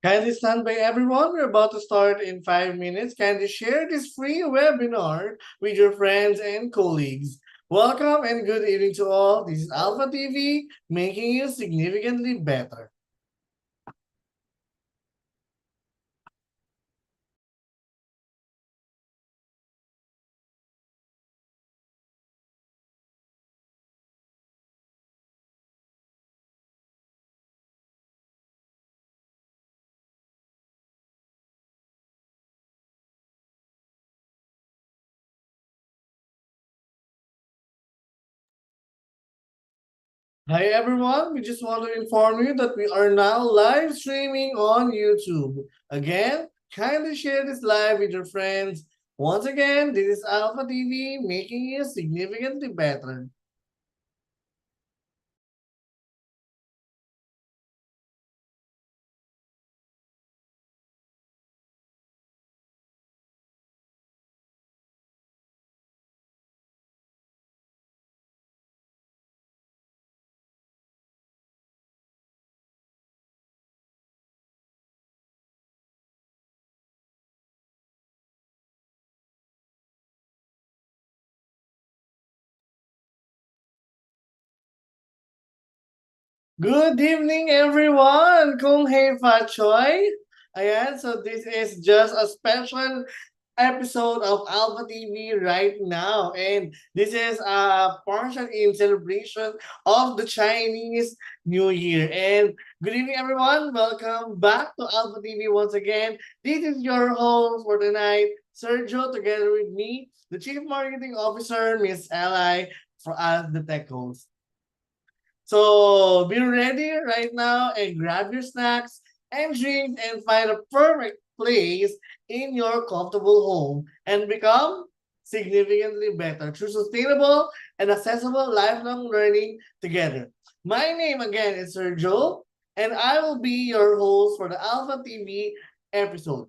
Kindly stand by everyone. We're about to start in 5 minutes. Kindly share this free webinar with your friends and colleagues. Welcome and good evening to all. This is Alpha TV, making you significantly better. Hi everyone, we just want to inform you that we are now live streaming on YouTube. Again, kindly share this live with your friends. Once again, this is Alpha TV, making you significantly better. Good evening, everyone! Kung Hei Fa Choi. Ayan, so this is just a special episode of Alpha TV right now. And this is a portion in celebration of the Chinese New Year. And good evening, everyone. Welcome back to Alpha TV once again. This is your host for tonight, Sergio, together with me, the Chief Marketing Officer, Miss Ally, for us, the tech host. So be ready right now and grab your snacks and drinks and find a perfect place in your comfortable home and become significantly better through sustainable and accessible lifelong learning together. My name again is Sergio, and I will be your host for the Alpha TV episode.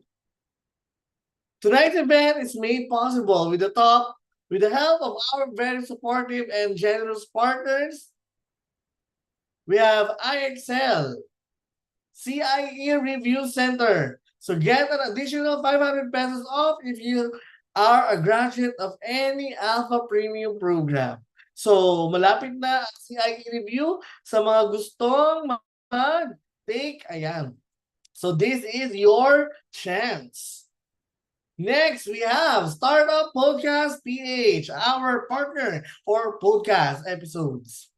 Tonight's event is made possible with the help of our very supportive and generous partners. We have IXL, CIE Review Center. So get an additional 500 pesos off if you are a graduate of any Alpha Premium program. So malapit na ang CIE Review sa mga gustong mag-take. Ayan. So this is your chance. Next, we have Startup Podcast PH, our partner for podcast episodes.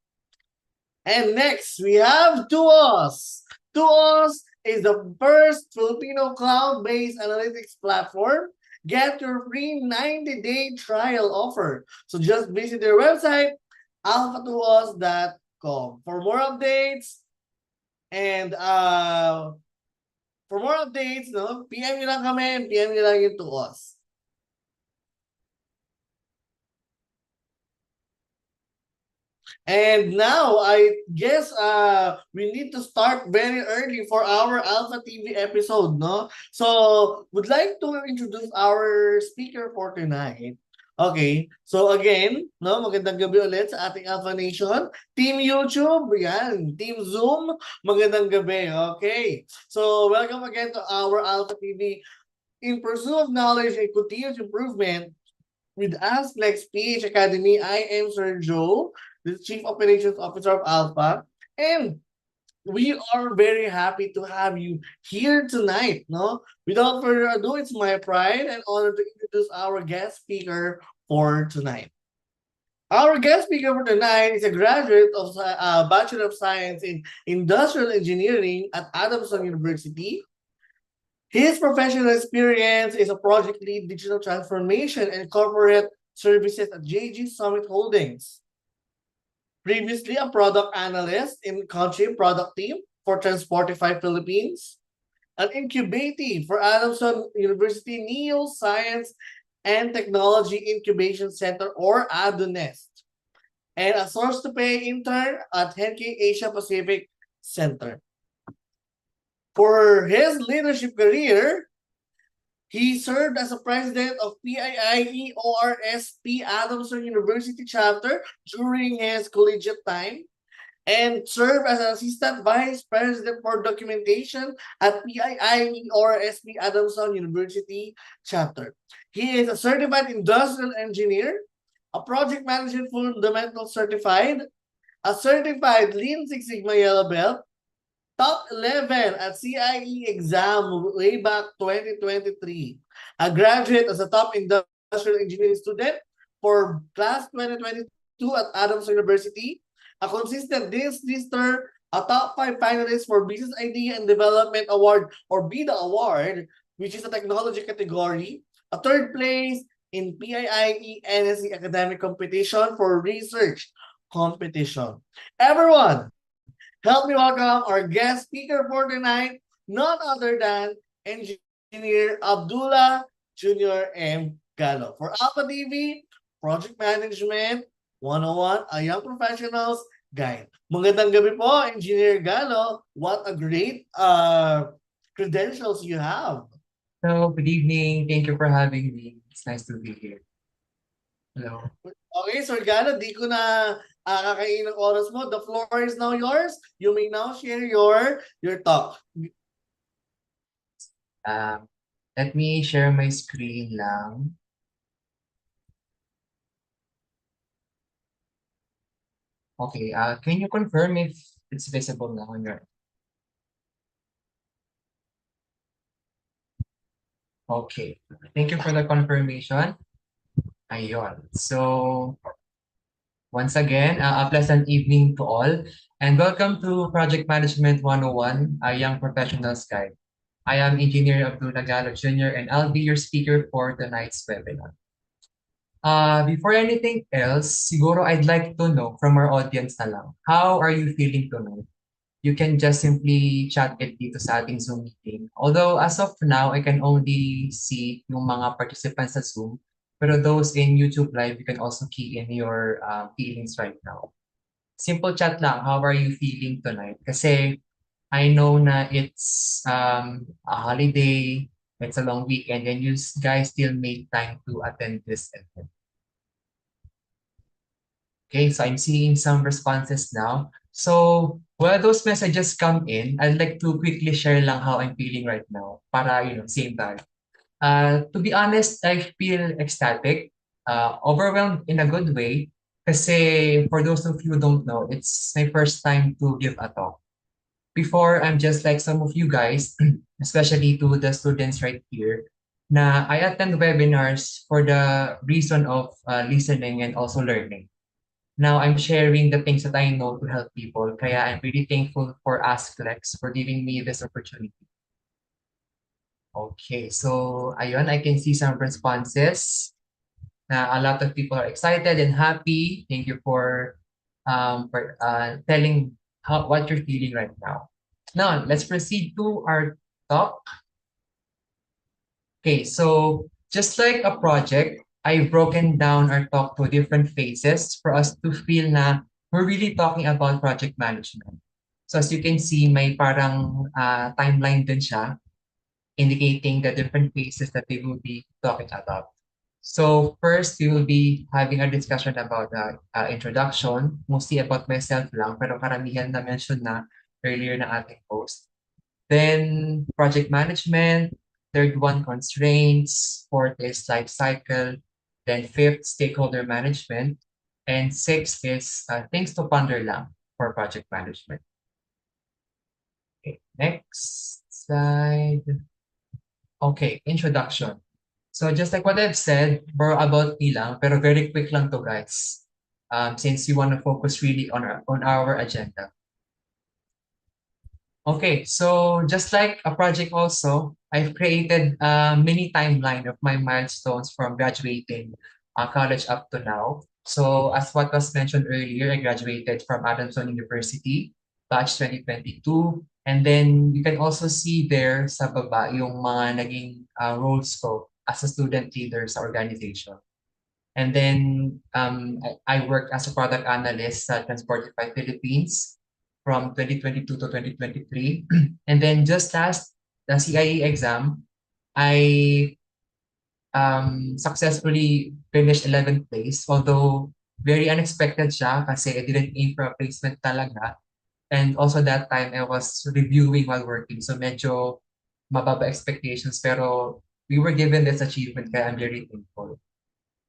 And next, we have Tuos. Tuos is the first Filipino cloud-based analytics platform. Get your free 90-day trial offer. So just visit their website, alphatuos.com. And for more updates, no, PM nyo lang kami, PM nyo lang yung Tuos. And now I guess we need to start very early for our Alpha TV episode, no? So would like to introduce our speaker for tonight. Okay, so again, no, magandang gabi ulit sa ating Alpha Nation. Team YouTube, yan. Team Zoom, magandang gabi. Okay, so welcome again to our Alpha TV. In pursuit of knowledge and continuous improvement, with us, Flex PH Academy, I am Sir Joe, the Chief Operations Officer of Alpha. And we are very happy to have you here tonight. No, without further ado, it's my pride and honor to introduce our guest speaker for tonight. Our guest speaker for tonight is a graduate of Bachelor of Science in Industrial Engineering at Adamson University. His professional experience is a project lead digital transformation and corporate services at JG Summit Holdings. Previously a product analyst in country product team for Transportify Philippines, an incubating for Adamson University Neo Science and Technology Incubation Center or ADUNEST, and a source to pay intern at Henke Asia Pacific Center. For his leadership career, he served as a president of PIIEORSP Adamson University chapter during his collegiate time and served as an Assistant Vice President for Documentation at PII or SB Adamson University chapter. He is a certified industrial engineer, a project management fundamental certified, a certified Lean Six Sigma Yellow Belt, top 11 at CIE exam way back 2023, a graduate as a top industrial engineering student for class 2022 at Adams University, a consistent lister, a top 5 finalist for Business Idea and Development Award or BIDA Award, which is a technology category, a third place in PIIE NSE academic competition for research competition. Everyone, help me welcome our guest speaker for tonight, none other than Engineer Abdullah Jr. M. Gallo. For Alpha TV, Project Management 101, a Young Professionals Guide. Magandang gabi po, Engineer Gallo. What a great credentials you have. Hello, good evening. Thank you for having me. It's nice to be here. Hello. Okay, Sir Gallo, di ko na kakainin ng oras mo. The floor is now yours. You may now share your talk. Let me share my screen lang. Okay, can you confirm if it's visible now on your... Okay, thank you for the confirmation. Ayun. So, once again, a pleasant evening to all, and welcome to Project Management 101, a Young Professionals Guide. I am Engineer Abdullah Gallo Jr., and I'll be your speaker for tonight's webinar. Before anything else, siguro I'd like to know from our audience na lang, how are you feeling tonight? You can just simply chat it dito sa ating Zoom meeting. Although as of now, I can only see yung mga participants sa Zoom, pero those in YouTube Live, you can also key in your feelings right now. Simple chat lang, how are you feeling tonight? Kasi I know na it's a holiday, it's a long weekend, and you guys still make time to attend this event. Okay, so I'm seeing some responses now. So while those messages come in, I'd like to quickly share lang how I'm feeling right now para, same time. To be honest, I feel ecstatic, overwhelmed in a good way. Kasi for those of you who don't know, it's my first time to give a talk. Before, I'm just like some of you guys, especially to the students right here, na I attend webinars for the reason of listening and also learning. Now I'm sharing the things that I know to help people. Kaya I'm really thankful for AskFlex for giving me this opportunity. Okay, so ayun, I can see some responses. A lot of people are excited and happy. Thank you for telling what you're feeling right now. Now, let's proceed to our talk. Okay, so just like a project, I've broken down our talk to different phases for us to feel na we're really talking about project management. So as you can see, may parang timeline din siya, indicating the different phases that we will be talking about. So first, we will be having a discussion about introduction, mostly about myself lang, pero karamihan na mention na earlier na ating post. Then project management, third one, constraints, fourth is life cycle, then fifth, stakeholder management, and sixth is things to ponder lang for project management. Okay, next slide. Okay, introduction. So just like what I've said, more about me lang, pero very quick lang to guys, since we want to focus really on our agenda. Okay, so just like a project also, I've created a mini timeline of my milestones from graduating college up to now. So as what was mentioned earlier, I graduated from Adamson University, batch 2022. And then you can also see there sa baba yung mga naging roles ko as a student leader sa organization. And then I worked as a product analyst at Transportify Philippines from 2022 to 2023. And then just last the CIE exam, I successfully finished 11th place, although very unexpected siya kasi I didn't aim for a placement talaga. And also that time I was reviewing while working. So medyo mababa expectations pero we were given this achievement kaya I'm very thankful.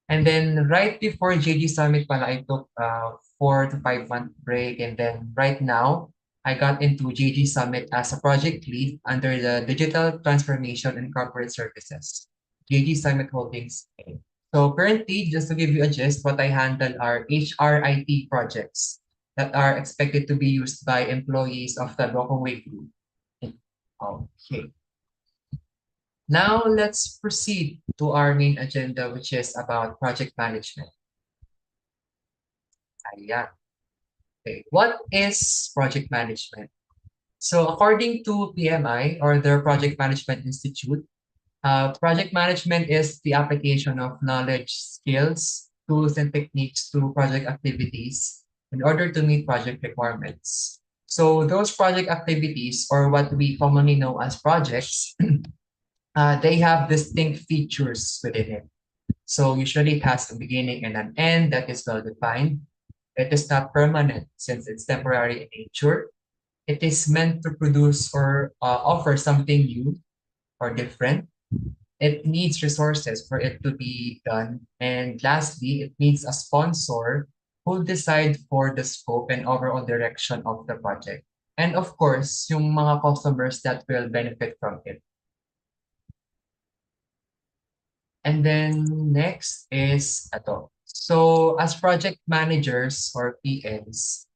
And then right before JG Summit pala, I took a 4 to 5 month break. And then right now, I got into JG Summit as a project lead under the Digital Transformation and Corporate Services, JG Summit Holdings. Inc. So currently, just to give you a gist, what I handle are HRIT projects that are expected to be used by employees of the Gokongwei Group. Okay. Now let's proceed to our main agenda, which is about project management. Ayan. Okay. What is project management? So according to PMI or their Project Management Institute, project management is the application of knowledge, skills, tools, and techniques to project activities in order to meet project requirements. So those project activities, or what we commonly know as projects, they have distinct features within it. So usually it has a beginning and an end that is well defined. It is not permanent since it's temporary in nature. It is meant to produce or offer something new or different. It needs resources for it to be done. And lastly, it needs a sponsor who decide for the scope and overall direction of the project. And of course, yung mga customers that will benefit from it. And then next is ito. So as project managers or PMs,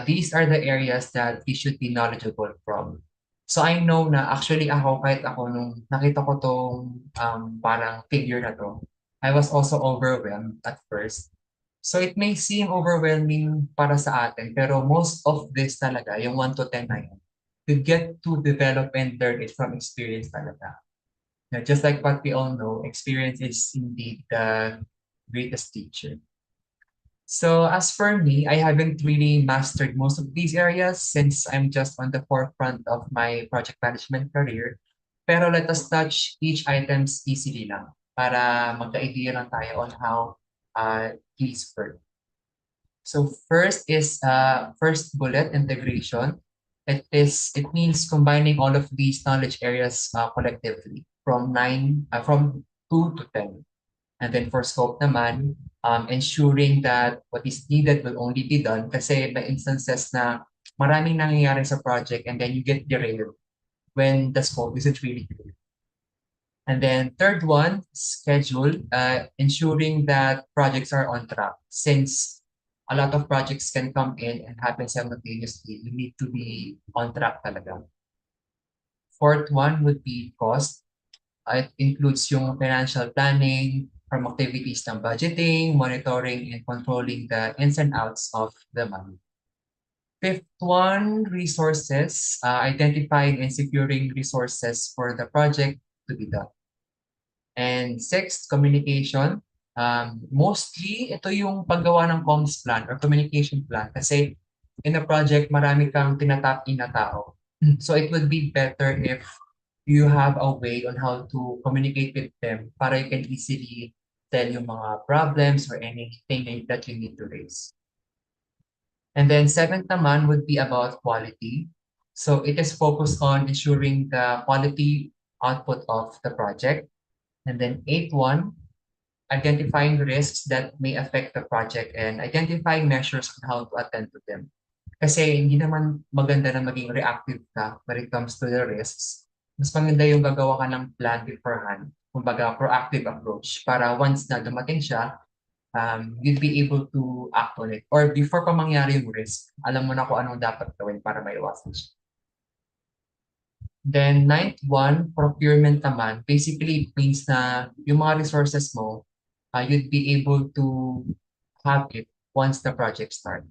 these are the areas that we should be knowledgeable from. So I know na actually ako, kahit ako nung nakita ko tong parang figure na to, I was also overwhelmed at first. So it may seem overwhelming para sa atin, pero most of this talaga, yung 1 to 10 na yun, you get to develop and learn it from experience talaga. Yeah, just like what we all know, experience is indeed the greatest teacher. So as for me, I haven't really mastered most of these areas since I'm just on the forefront of my project management career. Pero let us touch each items easily lang para magka-idea lang tayo on how these work. So first is first bullet, integration. It means combining all of these knowledge areas collectively from 2 to 10. And then for scope naman, ensuring that what is needed will only be done kasi may instances na maraming nangyayari sa project and then you get derailed when the scope isn't really clear. And then third one, schedule, ensuring that projects are on track. Since a lot of projects can come in and happen simultaneously, you need to be on track talaga. Fourth one would be cost. It includes yung financial planning, from activities ng budgeting, monitoring, and controlling the ins and outs of the money. Fifth one, resources, identifying and securing resources for the project to be done. And sixth, communication. Mostly, ito yung paggawa ng comms plan or communication plan kasi in a project, marami kang tinatap in na tao. So it would be better if you have a way on how to communicate with them para you can easily tell yung mga problems or anything that you need to raise. And then seventh naman would be about quality. So it is focused on ensuring the quality output of the project. And then eighth one, identifying risks that may affect the project and identifying measures on how to attend to them. Kasi hindi naman maganda na maging reactive ka when it comes to the risks. Mas maganda yung gagawa ka ng plan beforehand, kumbaga proactive approach para once na dumating siya, you'd be able to act on it. Or before pa mangyari yung risk, alam mo na kung anong dapat gawin para maiwasan siya. Then ninth one, procurement naman. Basically, it means na yung mga resources mo, you'd be able to have it once the project starts.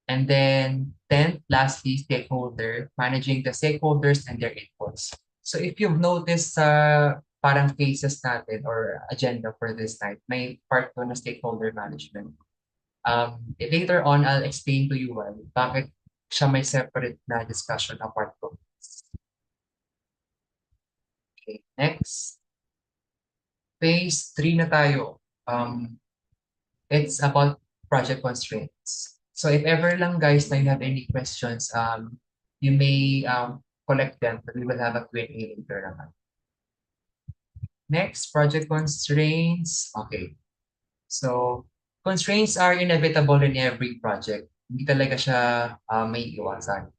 And then 10th, lastly, stakeholder, managing the stakeholders and their inputs. So if you've noticed sa parang cases natin or agenda for this night, may part to na stakeholder management. Later on, I'll explain to you why, bakit siya may separate na discussion apart from this. Okay, next. Phase 3 na tayo. it's about project constraints. So if ever lang guys na you have any questions, you may collect them, but we will have a Q&A later naman. Next, project constraints. Okay. So, constraints are inevitable in every project. Hindi talaga siya may iwasan.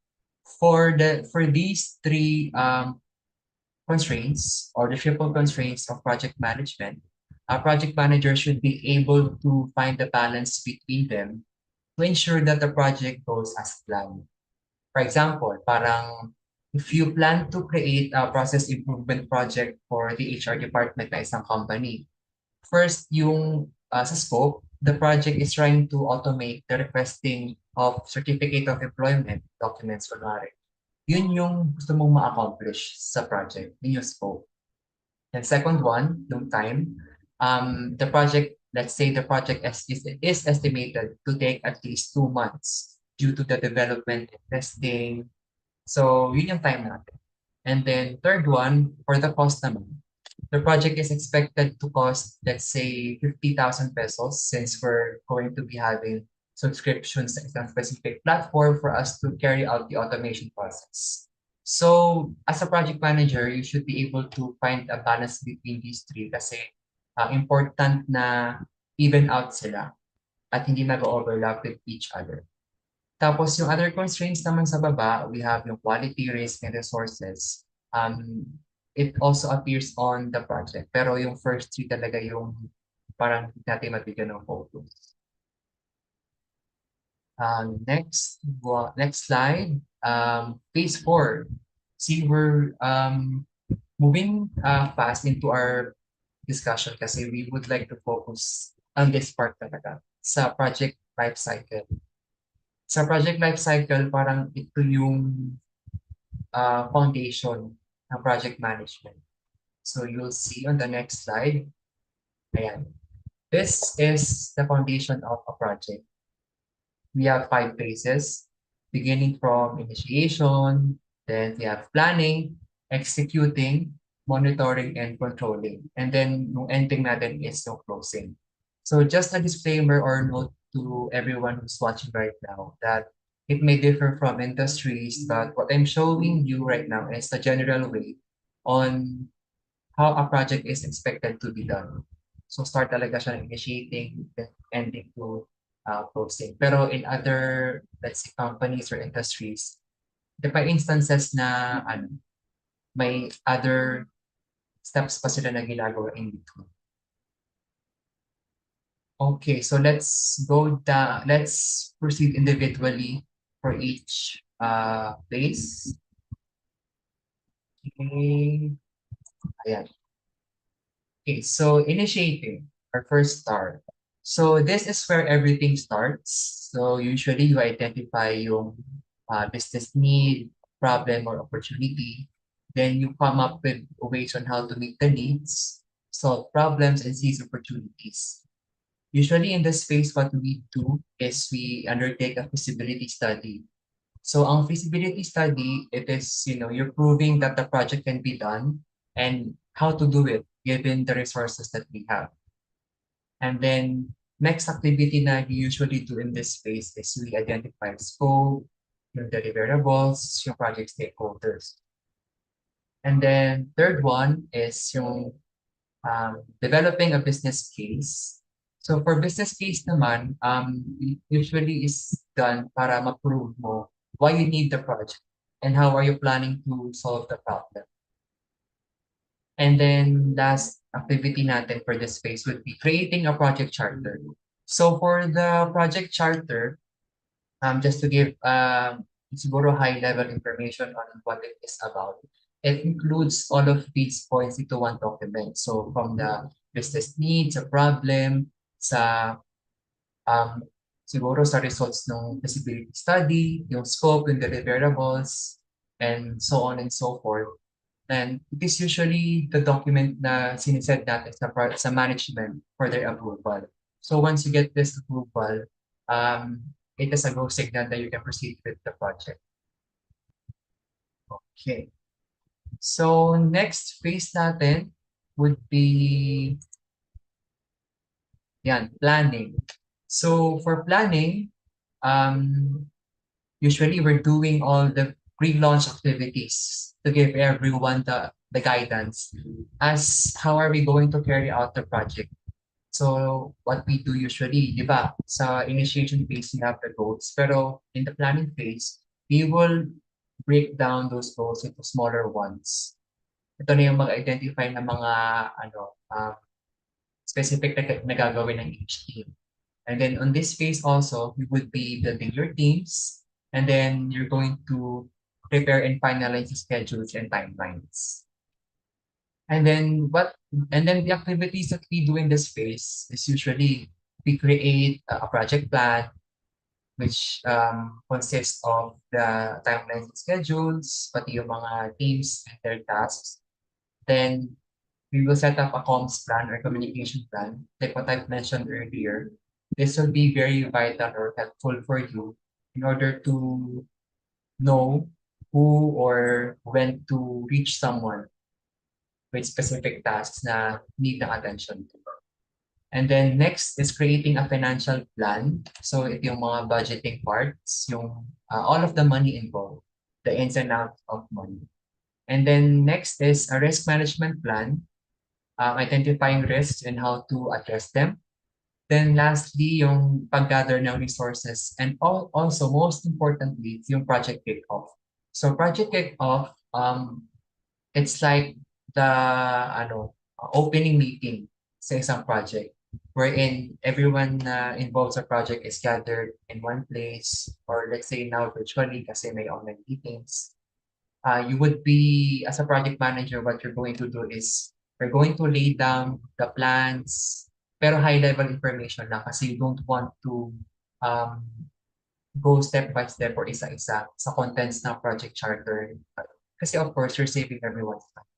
For these three constraints or the triple constraints of project management, a project manager should be able to find the balance between them to ensure that the project goes as planned. For example, parang if you plan to create a process improvement project for the HR department na isang company, first yung sa scope, the project is trying to automate the requesting of certificate of employment documents kunwari. Yun yung gusto mong ma-accomplish sa project, yun yung scope. And second one, yung time, the project, let's say the project is estimated to take at least 2 months due to the development and testing. So, yun yung time natin. And then third one, for the cost naman, the project is expected to cost, let's say, 50,000 pesos since we're going to be having subscriptions sa isang specific platform for us to carry out the automation process. So, as a project manager, you should be able to find a balance between these three kasi important na even out sila at hindi nag-overlap with each other. Tapos yung other constraints naman sa baba, we have yung quality, risk, and resources. It also appears on the project. Pero yung first three talaga yung parang natin mabigyan ng focus. Next slide. Phase 4. See, we're moving fast into our discussion kasi we would like to focus on this part talaga sa project life cycle. Sa project life cycle, parang ito yung foundation ng project management. So you'll see on the next slide. Ayan. This is the foundation of a project. We have 5 phases, beginning from initiation, then we have planning, executing, monitoring, and controlling. And then yung ending natin is yung closing. So just a disclaimer or note to everyone who's watching right now that it may differ from industries, but what I'm showing you right now is the general way on how a project is expected to be done. So start talaga siya ng initiating, then ending to closing. Pero in other, let's say, companies or industries, there are instances na may other steps pa sila na ginagawa in between. Okay, so let's proceed individually for each place. Okay. Ayan. Okay, so initiating, our first start. So this is where everything starts. So usually you identify yung business need, problem, or opportunity. Then you come up with ways on how to meet the needs, solve problems, and seize opportunities. Usually in this phase, what we do is we undertake a feasibility study. So ang feasibility study, it is, you're proving that the project can be done and how to do it given the resources that we have. And then next activity na we usually do in this phase is we identify scope, yung deliverables, yung project stakeholders. And then third one is yung developing a business case. So for business case naman, usually is done para ma-prove mo why you need the project and how are you planning to solve the problem. And then last activity natin for this phase would be creating a project charter. So for the project charter, just to give siguro high-level information on what it is about, it includes all of these points into one document. So from the business needs, a problem, sa siguro sa results ng feasibility study, yung scope, yung deliverables, and so on and so forth. And it is usually the document na sinisend natin sa management for their approval. So once you get this approval, it is a go signal that you can proceed with the project. Okay. So next phase natin would be planning. So for planning, um, usually we're doing all the pre-launch activities to give everyone the guidance as how are we going to carry out the project. So what we do usually, di ba, sa initiation phase, we have the goals. Pero in the planning phase, we will break down those goals into smaller ones. Ito na yung mag-identify ng mga specific na gagawin ng each team. And then on this phase also, we would be building your teams, and then you're going to prepare and finalize the schedules and timelines. And then the activities that we do in this phase is usually we create a project plan which consists of the timelines and schedules, pati yung mga teams and their tasks. Then we will set up a comms plan or communication plan, like what I've mentioned earlier. This will be very vital or helpful for you in order to know who or when to reach someone with specific tasks na need ng attention. And then next is creating a financial plan. So ito yung mga budgeting parts, yung all of the money involved, the ins and outs of money. And then next is a risk management plan, identifying risks and how to address them. Then lastly, yung pag-gather ng resources and also most importantly, yung project kickoff. So project kickoff, it's like the opening meeting sa isang project wherein everyone involved sa project is gathered in one place or let's say now virtually kasi may online meetings. You would be, as a project manager, what you're going to do is you're going to lay down the plans, pero high-level information lang kasi you don't want to um, go step by step or isa-isa sa contents ng project charter. Kasi of course, you're saving everyone's time.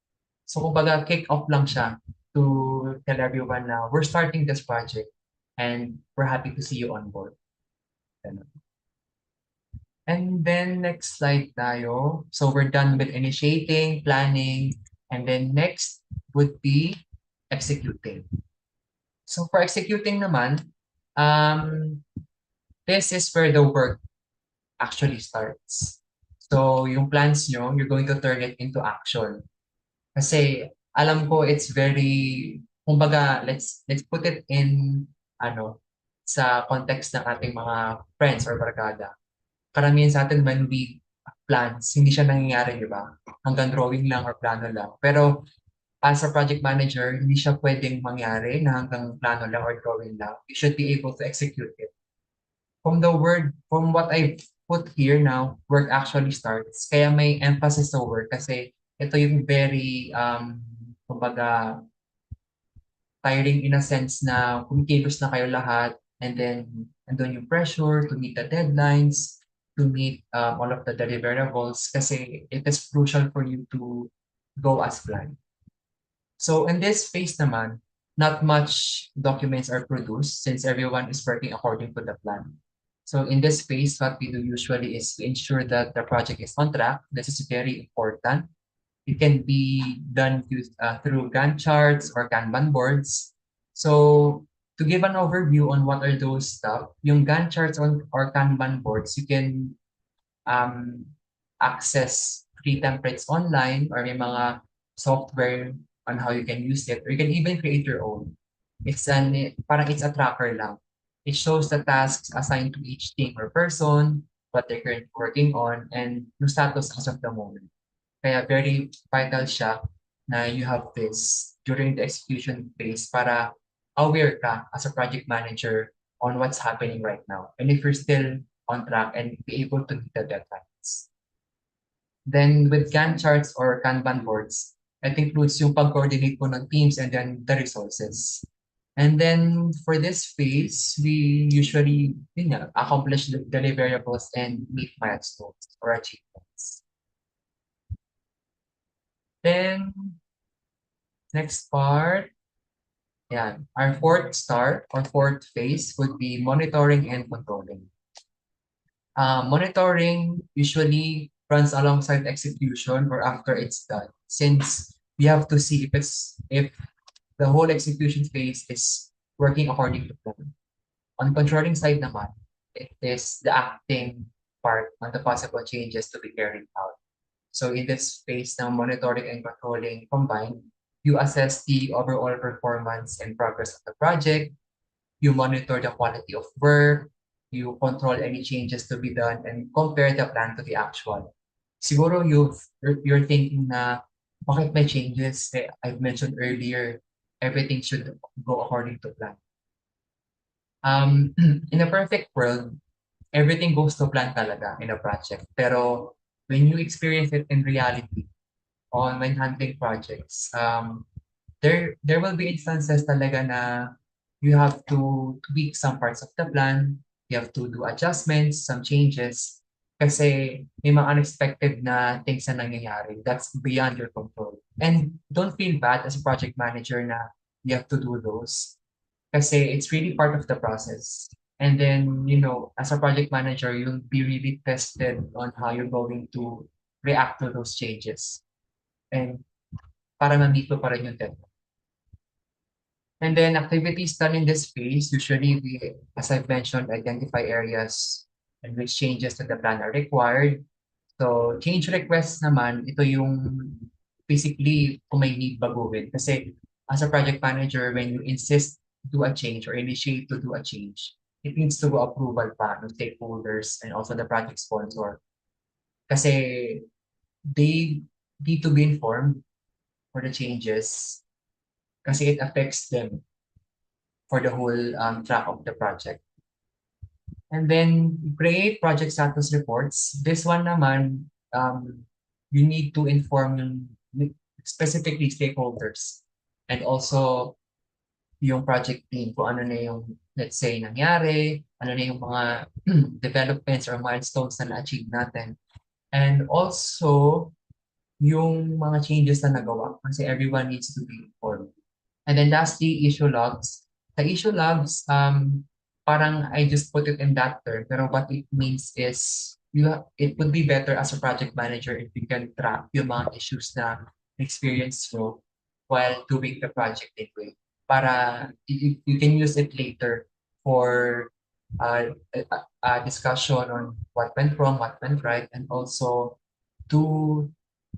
So kumbaga, kick-off lang siya to tell everyone na we're starting this project and we're happy to see you on board. Ganun. And then next slide tayo. So we're done with initiating, planning, and then next would be executing. So for executing naman, this is where the work actually starts. So yung plans nyo, you're going to turn it into action. Kasi alam ko it's very, kumbaga, let's put it in, sa context ng ating mga friends or barkada. Karamihan sa atin when we plans, hindi siya nangyayari, di ba? Hanggang drawing lang or plano lang. Pero as a project manager, hindi siya pwedeng mangyari na hanggang plano lang or drawing lang. You should be able to execute it. From what I put here now, work actually starts. Kaya may emphasis sa work kasi ito yung very, kumbaga, tiring in a sense na kumikilos na kayo lahat and then andun yung pressure to meet the deadlines, to meet all of the deliverables kasi it is crucial for you to go as planned. So in this phase naman, not much documents are produced since everyone is working according to the plan. So in this phase, what we do usually is to ensure that the project is on track. This is very important. It can be done through Gantt charts or Kanban boards. So to give an overview on what are those stuff, yung Gantt charts or Kanban boards, you can access free templates online or may mga software on how you can use it, or you can even create your own. Parang it's a tracker lang. It shows the tasks assigned to each team or person, what they're currently working on, and yung status as of the moment. Kaya very vital siya na you have this during the execution phase para aware ka as a project manager on what's happening right now. And if you're still on track and be able to meet the deadlines. Then with Gantt charts or Kanban boards, it includes yung pag-coordinate po ng teams and then the resources. And then for this phase, we usually accomplish the deliverables and meet milestones or achievements. Then next part, our fourth phase would be monitoring and controlling. Monitoring usually runs alongside execution or after it's done, since we have to see if the whole execution phase is working according to plan. On controlling side naman, it is the acting part on the possible changes to be carried out. So in this phase ng monitoring and controlling combined, you assess the overall performance and progress of the project, you monitor the quality of work, you control any changes to be done, and compare the plan to the actual. Siguro you're thinking na bakit may changes? I've mentioned earlier, everything should go according to plan. In a perfect world, everything goes to plan talaga in a project. Pero when you experience it in reality, on when handling projects, there will be instances talaga na you have to tweak some parts of the plan, you have to do adjustments, some changes, kasi may mga unexpected na things na nangyayari. That's beyond your control. And don't feel bad as a project manager na you have to do those, kasi it's really part of the process. And then, as a project manager, you'll be really tested on how you're going to react to those changes. And para ma-meet mo pa rin yung deadline. And then activities done in this phase, usually we, as I've mentioned, identify areas in which changes to the plan are required. So change requests naman, ito yung basically kung may need baguhin. Kasi as a project manager, when you insist to do a change or initiate to do a change, it needs to go approval pa ng stakeholders and also the project sponsor. Kasi they need to be informed for the changes kasi it affects them for the whole track of the project. And then create project status reports. This one naman, you need to inform specifically stakeholders and also yung project team kung ano na yung, let's say, nangyari, ano na yung mga developments or milestones na na-achieve natin. And also, yung mga changes na nagawa kasi everyone needs to be informed. And then lastly, issue logs. The issue logs, parang I just put it in that term, pero what it means is it would be better as a project manager if you can track yung mga issues na experience mo while doing the project anyway. Para you can use it later for a discussion on what went wrong, what went right, and also to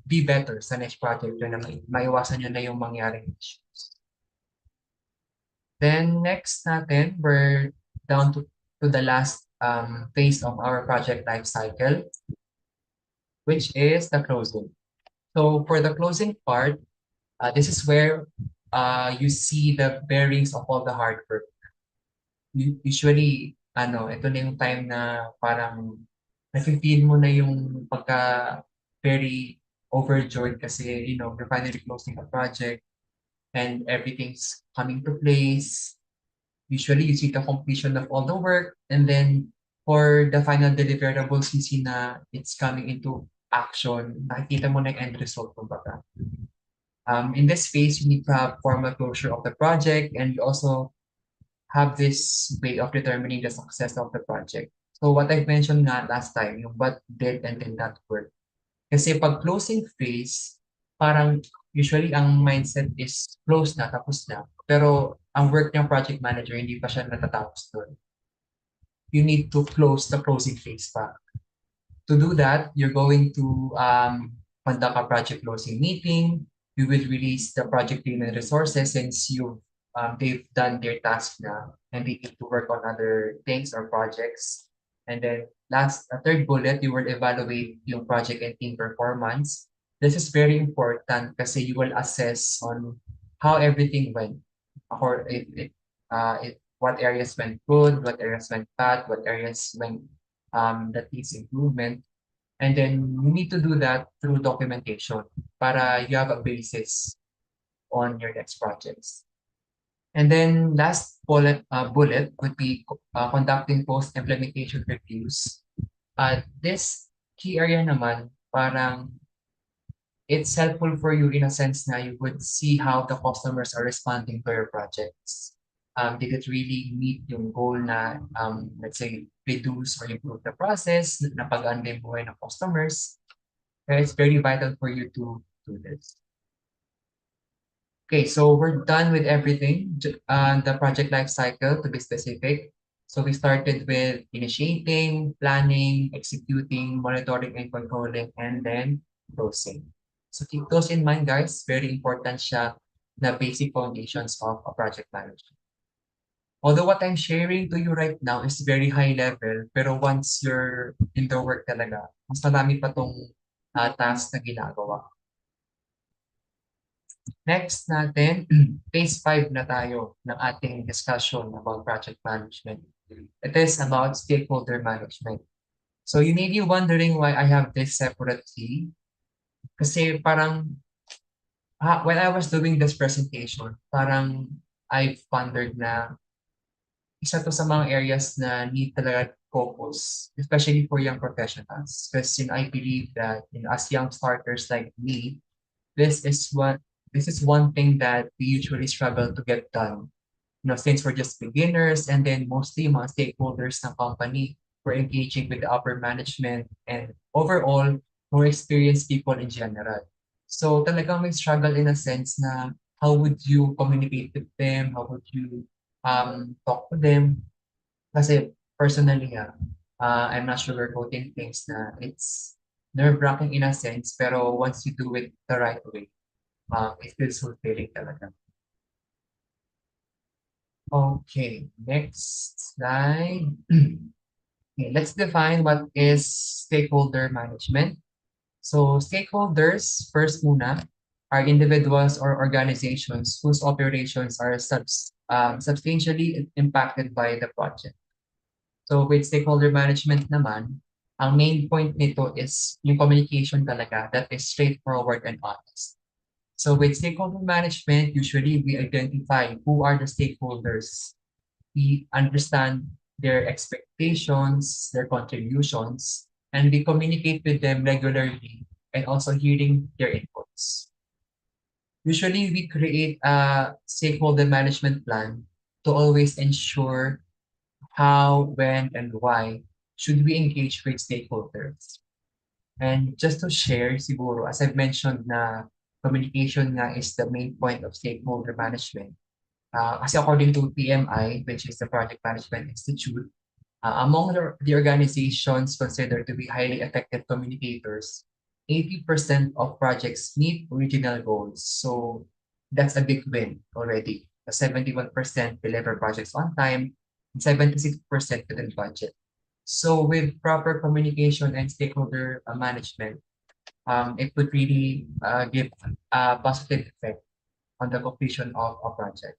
be better sa next project yun na maiwasan nyo na yung mangyaring issues. Then next natin, we're down to the last phase of our project life cycle, which is the closing. So for the closing part, this is where you see the bearings of all the hard work. Usually, ito na yung time na parang nafe-feel mo na yung pagka very overjoyed kasi, you're finally closing a project and everything's coming to place. Usually, you see the completion of all the work, and then for the final deliverables, you see na it's coming into action. Nakikita mo na yung end result, kumbaga. In this phase, you need to have formal closure of the project, and you also have this way of determining the success of the project. So what I've mentioned nga last time, yung what did and did not work. Kasi pag closing phase, parang usually ang mindset is close na, tapos na. Pero ang work ng project manager, hindi pa siya natatapos doon. You need to close the closing phase pa. To do that, you're going to conduct a project closing meeting. You will release the project team and resources since they've done their task now and they need to work on other things or projects. And then third bullet, you will evaluate yung project and team performance. This is very important kasi you will assess on how everything went, or if what areas went good, what areas went bad, what areas went that needs improvement. And then you need to do that through documentation para you have a basis on your next projects. And then last bullet would be conducting post-implementation reviews. This key area naman, parang it's helpful for you in a sense na you would see how the customers are responding to your projects. Did it really meet yung goal na, let's say, reduce or improve the process, napagaan ba yung buhay ng customers? It's very vital for you to do this. Okay, so we're done with everything, the project life cycle to be specific. So we started with initiating, planning, executing, monitoring and controlling, and then closing. So keep those in mind, guys. Very important siya na basic foundations of a project management. Although what I'm sharing to you right now is very high level, pero once you're in the work talaga, mas marami pa tong task na ginagawa. Next natin, phase 5 na tayo ng ating discussion about project management. It is about stakeholder management. So you may be wondering why I have this separately. Kasi parang when I was doing this presentation, parang I pondered na isa to sa mga areas na need talaga focus, especially for young professionals. Because I believe that as young starters like me, this is what this is one thing that we usually struggle to get done. Since we're just beginners and then mostly mga stakeholders ng company, we're engaging with the upper management and overall, more experienced people in general. So talagang may struggle in a sense na how would you communicate with them? How would you talk to them? Kasi personally, I'm not sugarcoating things na it's nerve-wracking in a sense, pero once you do it the right way, it feels fulfilling talaga. Okay, next slide. Okay, let's define what is stakeholder management. So stakeholders, first muna, are individuals or organizations whose operations are substantially impacted by the project. So with stakeholder management naman, ang main point nito is yung communication talaga that is straightforward and honest. So with stakeholder management, usually we identify who are the stakeholders. We understand their expectations, their contributions, and we communicate with them regularly and also hearing their inputs. Usually, we create a stakeholder management plan to always ensure how, when, and why should we engage with stakeholders. And just to share, siguro, as I've mentioned na communication nga is the main point of stakeholder management. Kasi according to PMI, which is the Project Management Institute, among the organizations considered to be highly effective communicators, 80% of projects meet original goals. So that's a big win already. 71% deliver projects on time, and 76% within budget. So with proper communication and stakeholder management, it would really give a positive effect on the completion of a project.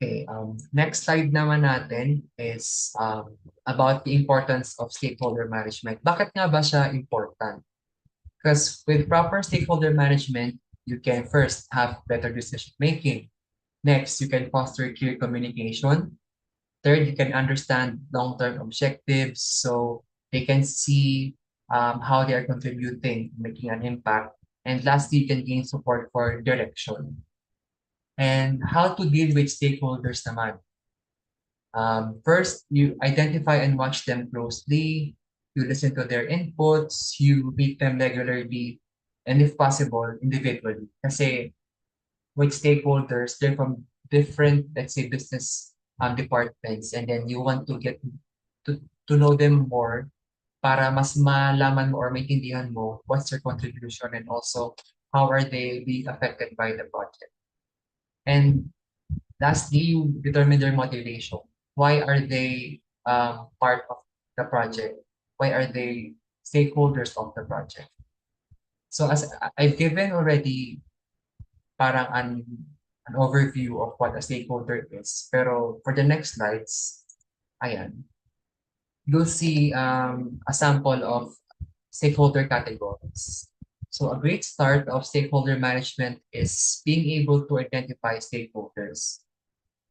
Okay, next slide naman natin is about the importance of stakeholder management. Bakit nga ba siya important? Because with proper stakeholder management, you can first have better decision making. Next, you can foster clear communication. Third, you can understand long-term objectives so they can see how they are contributing, making an impact. And lastly, you can gain support for direction. And how to deal with stakeholders naman. First, you identify and watch them closely. You listen to their inputs. You meet them regularly, and if possible, individually. Kasi with stakeholders, they're from different, let's say, business departments, and then you want to get to know them more para mas malaman mo or maintindihan mo what's their contribution and also how are they being affected by the project. And lastly, you determine their motivation. Why are they part of the project? Why are they stakeholders of the project? So as I've given already parang an overview of what a stakeholder is. Pero for the next slides, ayan, you'll see a sample of stakeholder categories. So a great start of stakeholder management is being able to identify stakeholders.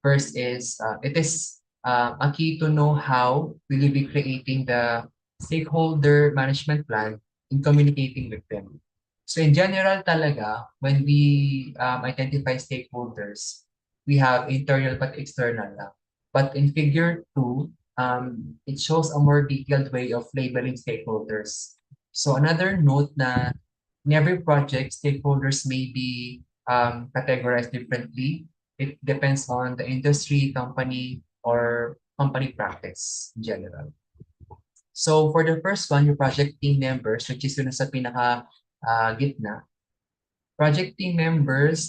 First is, it is a key to know how will you be creating the stakeholder management plan in communicating with them. So in general talaga, when we identify stakeholders, we have internal but external lang. But in figure 2, it shows a more detailed way of labeling stakeholders. So another note na in every project, stakeholders may be categorized differently. It depends on the industry, company, or company practice in general. So for the first one, your project team members, which is yun sa pinaka gitna. Project team members,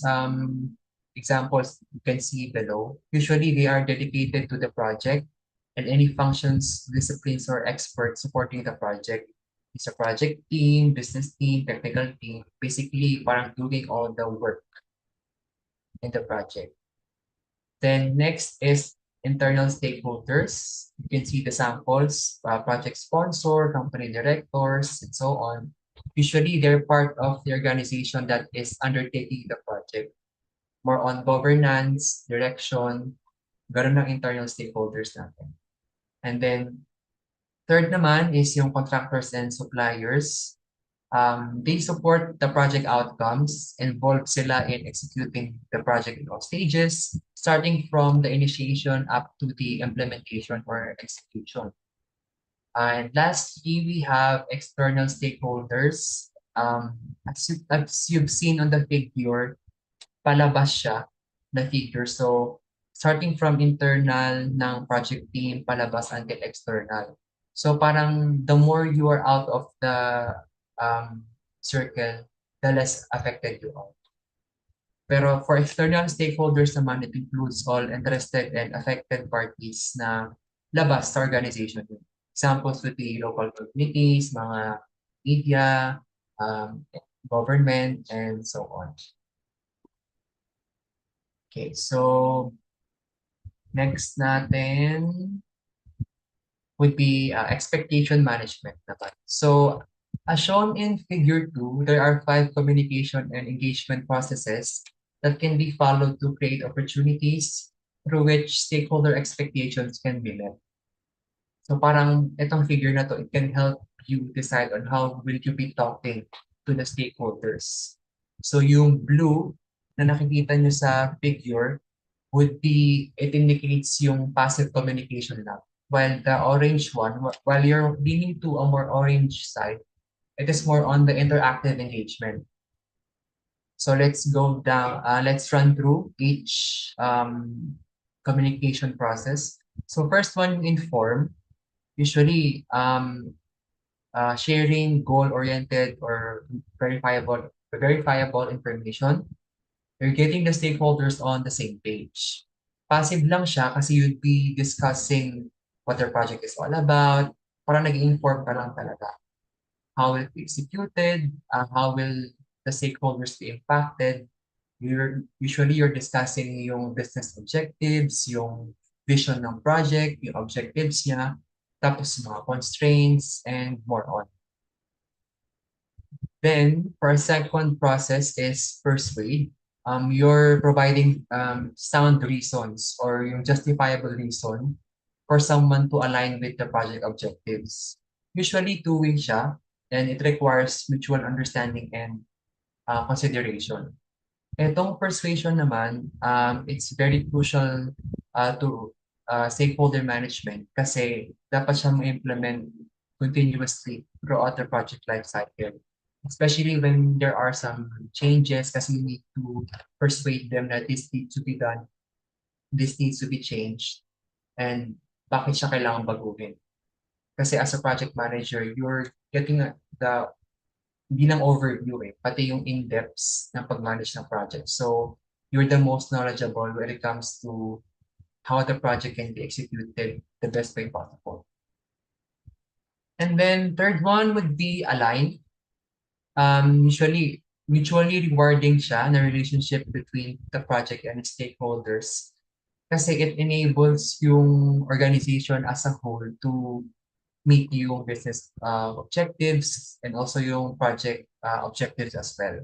examples you can see below. Usually they are dedicated to the project and any functions, disciplines, or experts supporting the project. It's a project team, business team, technical team, basically parang doing all the work in the project. Then next is internal stakeholders. You can see the samples, project sponsor, company directors, and so on. Usually, they're part of the organization that is undertaking the project. More on governance, direction, ganun ang internal stakeholders natin. And then, third naman is yung contractors and suppliers. They support the project outcomes, involved sila in executing the project in all stages, starting from the initiation up to the implementation or execution. And lastly, we have external stakeholders. As you've seen on the figure, palabas siya na figure. So, starting from internal ng project team, palabas until external. So, parang the more you are out of the circle, the less affected you are. Pero for external stakeholders naman, it includes all interested and affected parties na labas sa organization. Examples would be local communities, mga media, government, and so on. Okay, so next natin would be expectation management naman. So as shown in figure 2, there are 5 communication and engagement processes that can be followed to create opportunities through which stakeholder expectations can be met. So parang itong figure na to, it can help you decide on how will you be talking to the stakeholders. So yung blue na nakikita nyo sa figure would be, it indicates yung passive communication lang. While the orange one, while you're leaning to a more orange side, it is more on the interactive engagement. So let's go down, let's run through each communication process. So first one, inform. Usually, sharing goal-oriented or verifiable information. You're getting the stakeholders on the same page. Passive lang siya kasi you'd be discussing what their project is all about. Parang nag-inform ka lang talaga. How will it be executed? How will the stakeholders be impacted? Usually you're discussing yung business objectives, yung vision ng project, yung objectives niya, tapos mga constraints, and more on. Then, for a second process is persuade. You're providing sound reasons or yung justifiable reason for someone to align with the project objectives. Usually two-way siya, and it requires mutual understanding and consideration. Itong persuasion naman, it's very crucial to stakeholder management kasi dapat siya ma-implement continuously throughout the project life cycle. Especially when there are some changes kasi you need to persuade them that this needs to be done, this needs to be changed, and bakit siya kailangan baguhin. Kasi as a project manager, you're getting the hindi lang overview pati yung in-depths ng pag-manage ng project. So, you're the most knowledgeable when it comes to how the project can be executed the best way possible. And then, third one would be align. Usually, mutually rewarding siya na relationship between the project and its stakeholders kasi it enables yung organization as a whole to meet yung business objectives and also yung project objectives as well.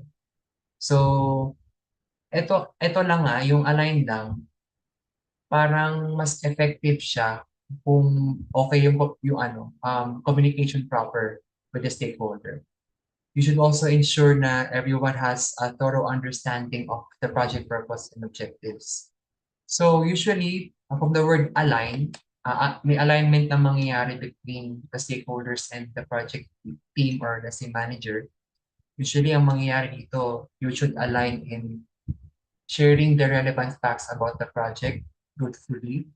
So, ito lang yung align lang, parang mas effective siya kung okay yung communication proper with the stakeholder. You should also ensure na everyone has a thorough understanding of the project purpose and objectives. So usually, from the word align, may alignment na mangyayari between the stakeholders and the project team or the same manager. Usually, ang mangyayari dito, you should align in sharing the relevant facts about the project truthfully.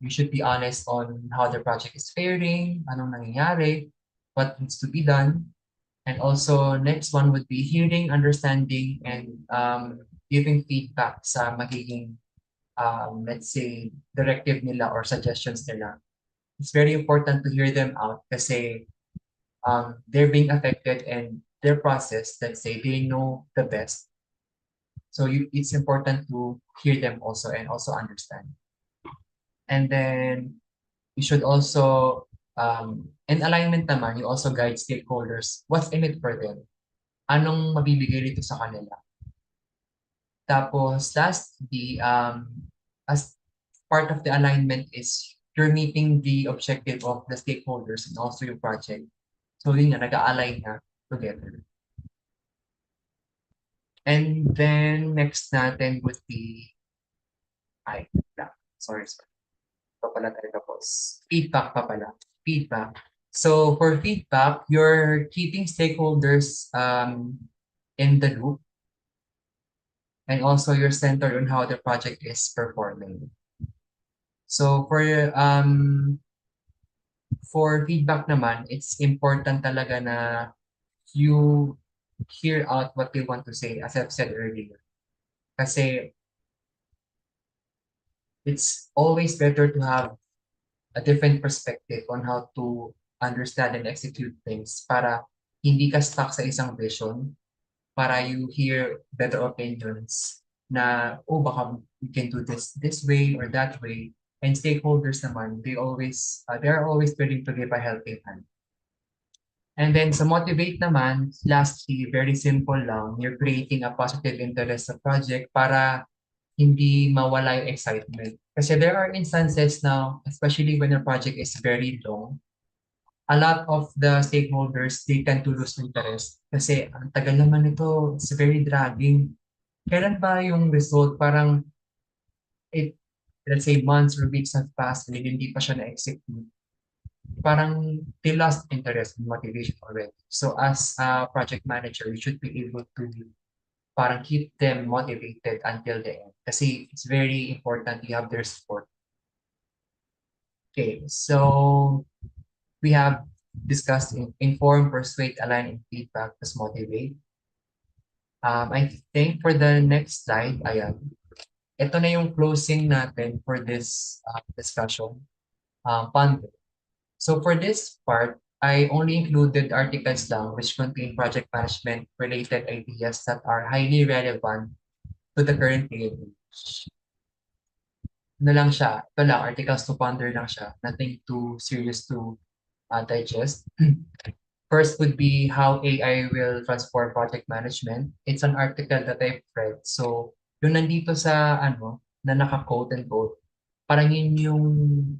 you should be honest on how the project is faring, anong nangyayari, what needs to be done. And also, next one would be hearing, understanding, and giving feedback sa magiging, let's say, directive nila or suggestions nila. It's very important to hear them out kasi they're being affected and their process, let's say, they know the best. So it's important to hear them also and also understand. And then you should also, in alignment naman, you also guide stakeholders. What's in it for them? Anong mabibigay dito sa kanila? Tapos lastly, as part of the alignment is you're meeting the objective of the stakeholders and also your project. So yun nga, nag-a-align na together. And then next natin would be, sorry. Pa pala tayo tapos. Feedback pa pala. Feedback. So for feedback, you're keeping stakeholders in the loop. And also you're centered on how the project is performing. So for feedback naman, it's important talaga na you hear out what they want to say, as I've said earlier. Kasi it's always better to have a different perspective on how to understand and execute things para hindi ka stuck sa isang vision, para you hear better opinions na, oh, baka we can do this way or that way. And stakeholders naman, they're always willing to give a helping hand. And then sa motivate naman, lastly, very simple lang, you're creating a positive interest sa project para hindi mawala yung excitement. Kasi there are instances now, especially when a project is very long, a lot of the stakeholders, they tend to lose interest. Kasi ang tagal naman ito, it's very dragging. Kailan ba yung result? Parang, let's say months or weeks have passed and hindi pa siya na-execute. Parang they lost interest and motivation already. So as a project manager, you should be able to parang keep them motivated until the end. Kasi it's very important you have their support. Okay, so we have discussed inform, persuade, align, and feedback, plus motivate. I think for the next slide, ayan, ito na yung closing natin for this discussion. Ponder. So for this part, I only included articles lang which contain project management related ideas that are highly relevant to the current day and age. Ano lang siya, ito lang, articles to ponder lang siya, nothing too serious to digest. First would be how AI will transform project management. It's an article that I've read. So, yung nandito sa na naka-quote and quote, parang yun yung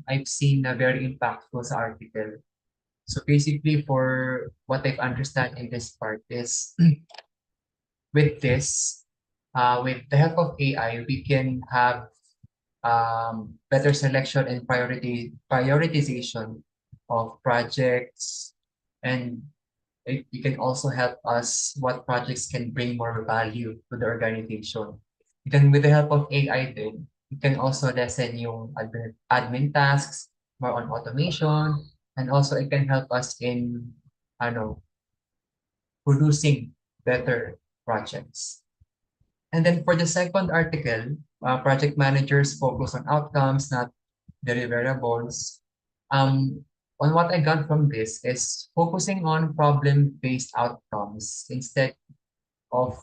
I've seen na very impactful sa article. So basically for what I've understand in this part is with this, with the help of AI, we can have better selection and prioritization of projects, and it can also help us what projects can bring more value to the organization. Then with the help of AI then, you can also lessen yung admin tasks, more on automation, and also it can help us in producing better projects. And then for the second article, project managers focus on outcomes, not deliverables. On what I got from this is focusing on problem-based outcomes instead of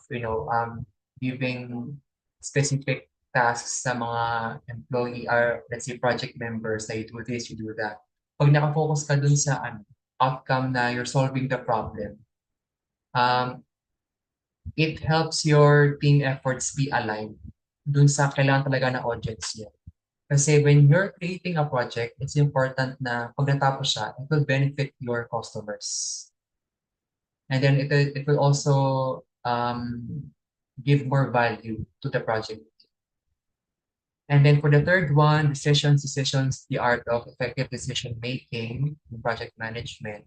giving specific tasks sa mga employee or let's say project members na you do this, you do that. Pag nakafocus ka dun sa outcome na you're solving the problem, it helps your team efforts be aligned dun sa kailangan talaga ng audience niya. Kasi when you're creating a project, it's important na pag natapos siya, it will benefit your customers. And then it will also give more value to the project. And then for the third one, decisions, the art of effective decision making in project management.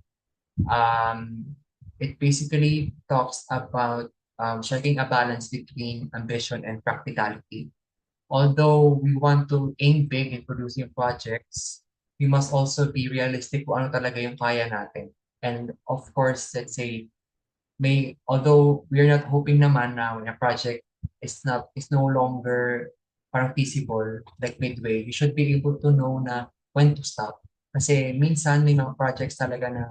It basically talks about striking a balance between ambition and practicality. although we want to aim big in producing projects, we must also be realistic kung ano talaga yung kaya natin. And of course, let's say, although we're not hoping naman na when a project is no longer parang feasible, like midway, you should be able to know na when to stop. Kasi minsan may mga projects talaga na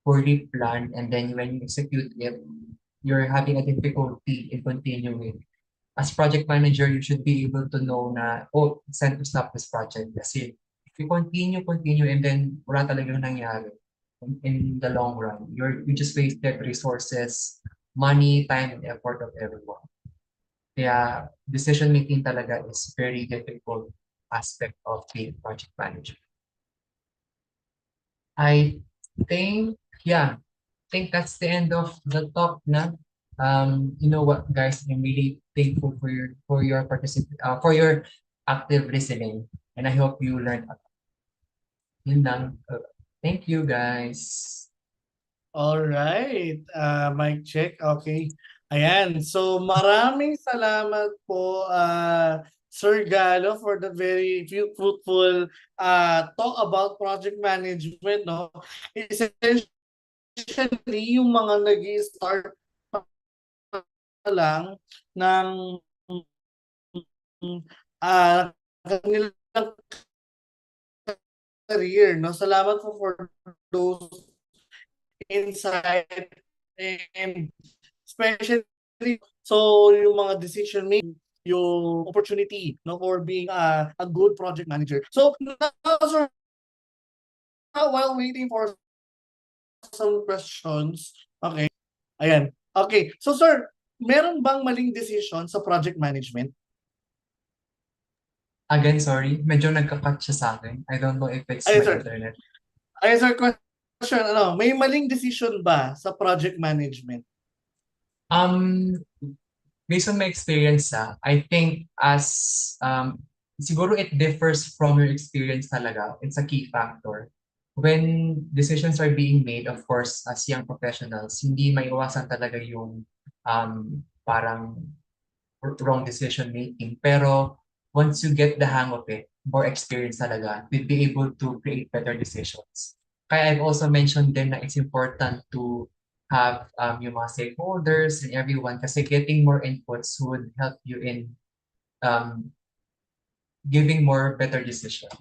poorly planned, and then when you execute it, you're having a difficulty in continuing. As project manager, you should be able to know na, oh, it's time to stop this project. Kasi if you continue, and then wala talagang nangyari in the long run, you just wasted resources, money, time, and effort of everyone. Kaya decision making talaga is very difficult aspect of being project manager. I think, yeah, I think that's the end of the talk na. You know what, guys, I'm really thankful for your active listening, and I hope you learned a lot. Yun lang. Thank you, guys. Alright, mic check, okay. Ayan, so maraming salamat po, Sir Gallo, for the very fruitful talk about project management, no? Essentially, yung mga nag-i-start pa lang ng kanilang career, no? Salamat po for those insight, and especially so yung mga decision making, yung opportunity, no, for being a good project manager. So now, sir, while waiting for some questions, okay, ayan, okay, so sir, meron bang maling decision sa project management? Again, sorry, medyo nagka-cut siya sa akin. I don't know if it's Ayan my sir, internet. ayan sir, question, ano, may maling decision ba sa project management? Um, Based on my experience, I think siguro it differs from your experience talaga. It's a key factor. When decisions are being made, of course, as young professionals, hindi maiwasan talaga yung parang wrong decision making. Pero once you get the hang of it, more experience talaga, you'll be able to create better decisions. Kaya I've also mentioned din na it's important to have yung mga stakeholders and everyone, kasi getting more inputs would help you in um, giving more better decision.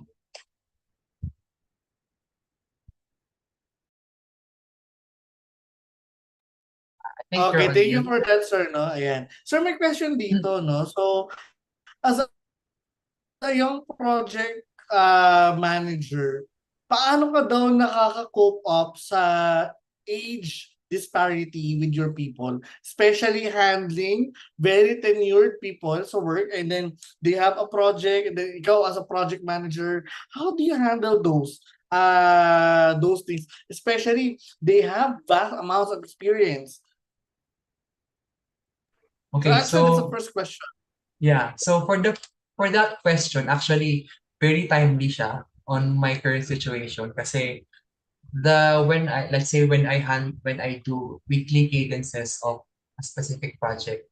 I think you're Okay, on thank you mute. for that, sir, no? Ayan. Sir, may question dito, no? So, as a young project manager, paano ka daw nakaka-cope up sa age disparity with your people, especially handling very tenured people sa work, and then they have a project, and then ikaw as a project manager, how do you handle those things, especially they have vast amounts of experience? So Okay, actually, that's the so first question. yeah, so for that question, actually very timely siya on my current situation, kasi when I let's say when I do weekly cadences of a specific project,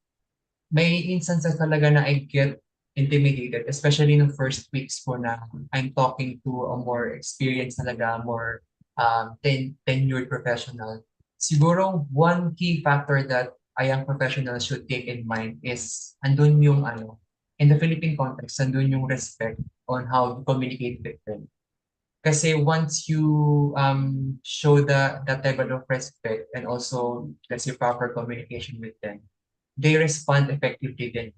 may instances talaga na I get intimidated, especially in the first weeks ko na I'm talking to a more experienced talaga, more tenured professional. Siguro one key factor that a young professional should take in mind is andun yung in the Philippine context, andun yung respect on how to communicate with them. Kasi once you show that level of respect, and also let's say proper communication with them, they respond effectively din.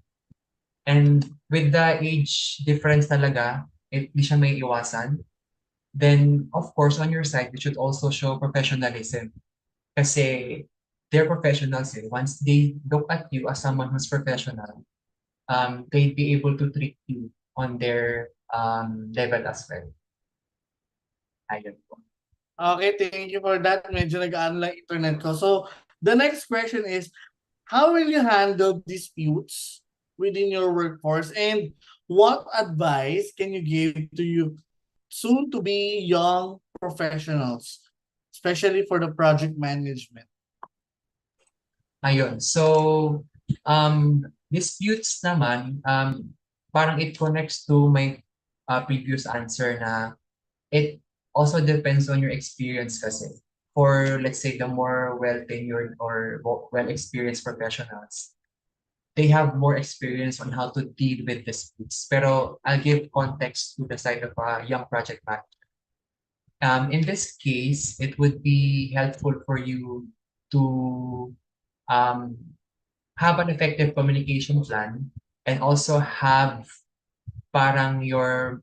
And with the age difference talaga, if di siya may iwasan, then of course on your side, you should also show professionalism. Kasi they're professionals eh. Once they look at you as someone who's professional, they'd be able to treat you on their level as well. Ayun po. Okay, thank you for that. Medyo nag-ano lang internet ko. So, the next question is, how will you handle disputes within your workforce, and what advice can you give to you soon to be young professionals, especially for the project management? Ayun. So, disputes naman, parang it connects to my previous answer na it also depends on your experience kasi. For let's say the more well-tenured or well-experienced professionals, they have more experience on how to deal with disputes. Pero I'll give context to the side of a young project manager. In this case, it would be helpful for you to um, have an effective communication plan and also have parang your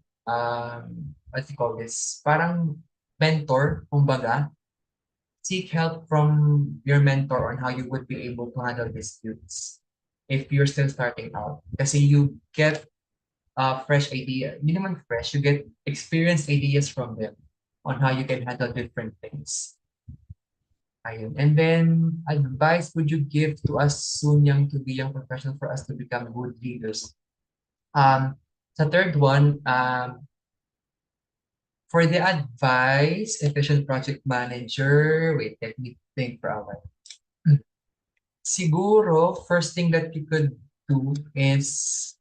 what do you call this? Parang mentor, kumbaga, seek help from your mentor on how you would be able to handle disputes if you're still starting out. Kasi you get fresh idea. Hindi naman fresh, you get experienced ideas from them on how you can handle different things. Ayun. And then, advice would you give to us soon young to be young professional for us to become good leaders? Sa third one, for the advice, efficient project manager, wait, let me think for a while. Siguro, first thing that you could do is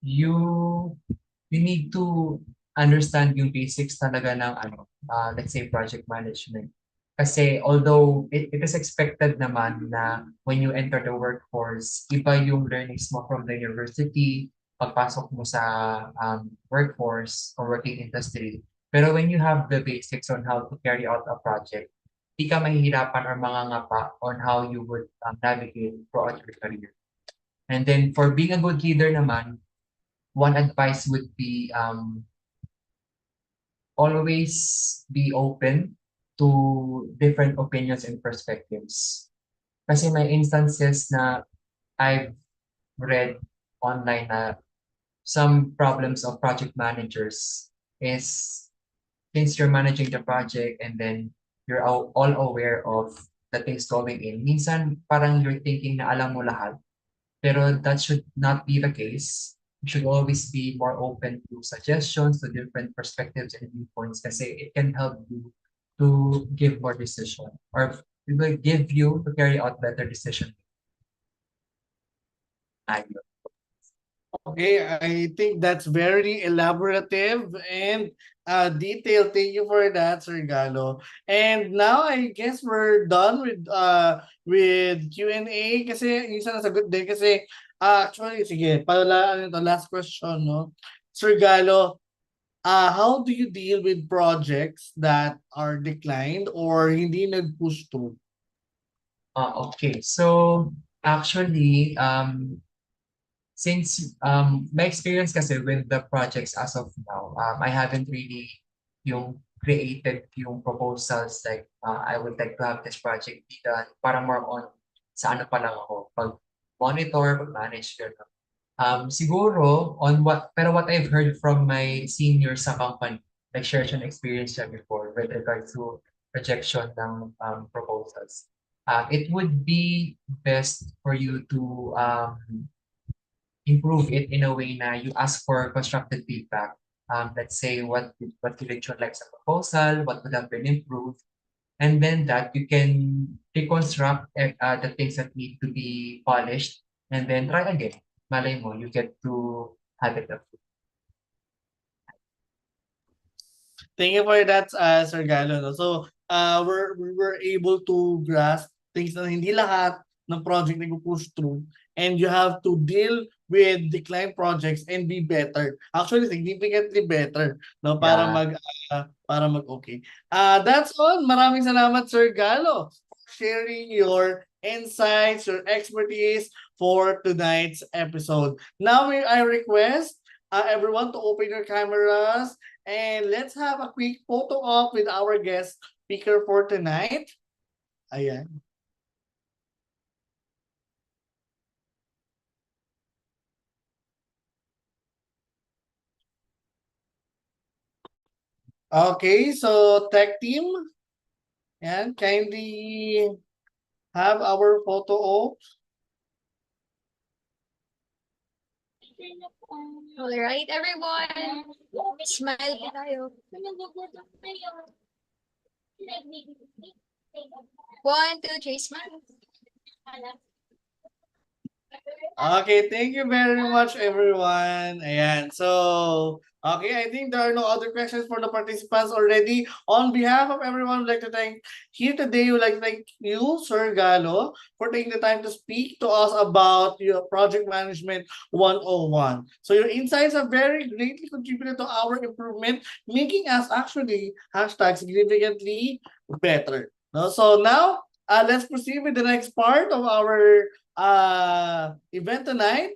you you need to understand yung basics talaga ng ano, let's say project management. Kasi although it is expected naman na when you enter the workforce, iba yung learnings mo from the university, pagpasok mo sa workforce or working industry. Pero when you have the basics on how to carry out a project, di ka mahihirapan or mangangapa on how you would navigate throughout your career. And then for being a good leader naman, one advice would be always be open to different opinions and perspectives. Kasi may instances na I've read online na some problems of project managers is since you're managing the project and then you're all aware of the things going in, minsan parang you're thinking na alam mo lahat, pero that should not be the case. You should always be more open to suggestions, to different perspectives and viewpoints kasi it can help you to give more decision or it will give you to carry out better decision. Ayun. Okay, I think that's very elaborative and detailed. Thank you for that, Sir Galo. And now I guess we're done with Q&A kasi isa nasagot din kasi actually sige, pala ano to, last question, no. Sir Galo, how do you deal with projects that are declined or hindi nag-push through? Okay, so actually, since my experience kasi with the projects as of now, I haven't really yung created yung proposals like I would like to have this project be done para more on sa ano pa lang ako, pag monitor, pag manage, gano'n. Siguro on pero what I've heard from my seniors sa company, like share siya experience siya before with regards to rejection ng proposals. It would be best for you to improve it in a way na you ask for constructive feedback. Let's say what you like sa proposal, what would have been improved, and then that you can reconstruct the things that need to be polished, and then try again. Malay mo, you get to have it approved. Thank you for that, Sir Galo. No? So, we were able to grasp things na hindi lahat ng project na push through and you have to deal with declined projects and be better. Actually, significantly better, no, para mag-okay. That's all. Maraming salamat, Sir Galo, for sharing your insights, your expertise for tonight's episode. Now, I request everyone to open your cameras and let's have a quick photo op with our guest speaker for tonight. Ayan. Okay, so tech team, and kindly have our photo op. All right, everyone. Smile po tayo. 1, 2, 3, smile. Okay, thank you very much, everyone. Ayan, so, okay, I think there are no other questions for the participants already. On behalf of everyone, I'd like to thank here today, we'd like to thank you, Sir Galo, for taking the time to speak to us about your project management 101. So your insights have very greatly contributed to our improvement, making us actually hashtag significantly better. No? So now, let's proceed with the next part of our event tonight.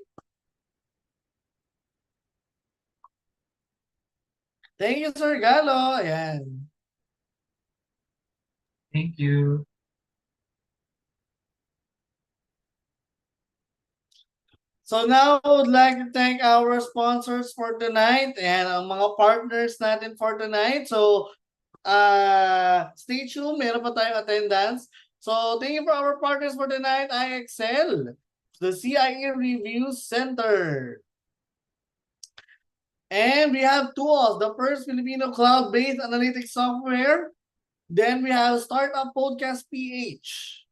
Thank you, Sir Galo. Ayan. Thank you. So now I would like to thank our sponsors for tonight and ang mga partners natin for tonight. So stay tuned, meron pa tayong attendance. So thank you for our partners for tonight, IXL, the CIE Review Center. And we have Tools, the first Filipino cloud-based analytics software. Then we have Startup Podcast PH.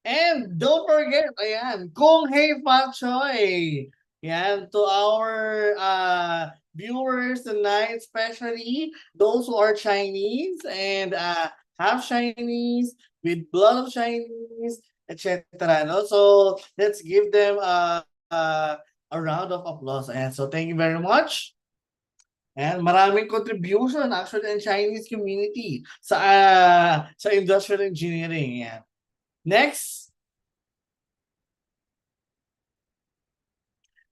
And don't forget, ayan, Kung Hei Fat Choy. Yan, to our viewers tonight, especially those who are Chinese and half Chinese, with blood of Chinese, etc. No? So let's give them a round of applause. And so thank you very much. And maraming contribution actually in Chinese community sa industrial engineering. Yan. Next.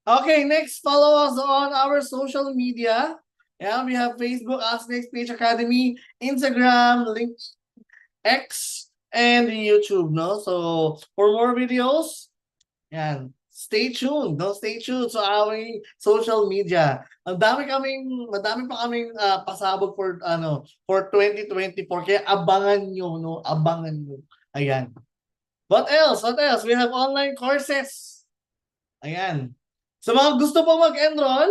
Okay, next, follow us on our social media. Yeah, we have Facebook, Ask Next Page Academy, Instagram, link X, and YouTube, no? So, for more videos, yan, stay tuned, no? Stay tuned sa aming social media. Madami pa kaming pasabog for 2024. Kaya abangan nyo, no? Abangan nyo. Ayan. What else? What else? We have online courses. Ayan. Sa mga gusto po mag-enroll,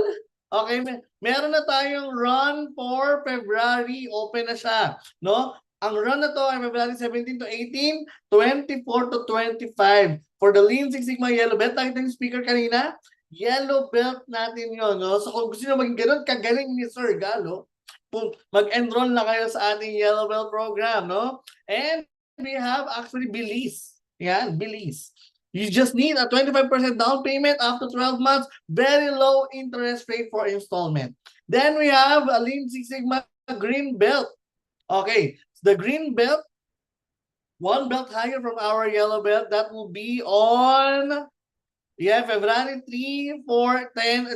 okay, meron na tayong run for February. Open na siya, no? Ang run na to ay February 17 to 18, 24 to 25. For the Lean Six Sigma Yellow Belt, nakita yung speaker kanina, yellow belt natin yon, no? So kung gusto nyo maging ganun kagaling ni Sir Galo, mag-enroll na kayo sa ating yellow belt program, no? And we have actually Belize. Yan, Belize. You just need a 25% down payment after 12 months, very low interest rate for installment. Then we have a Lean Six Sigma Green Belt. Okay, the Green Belt, one belt higher from our yellow belt, that will be on February 3, 4, 10.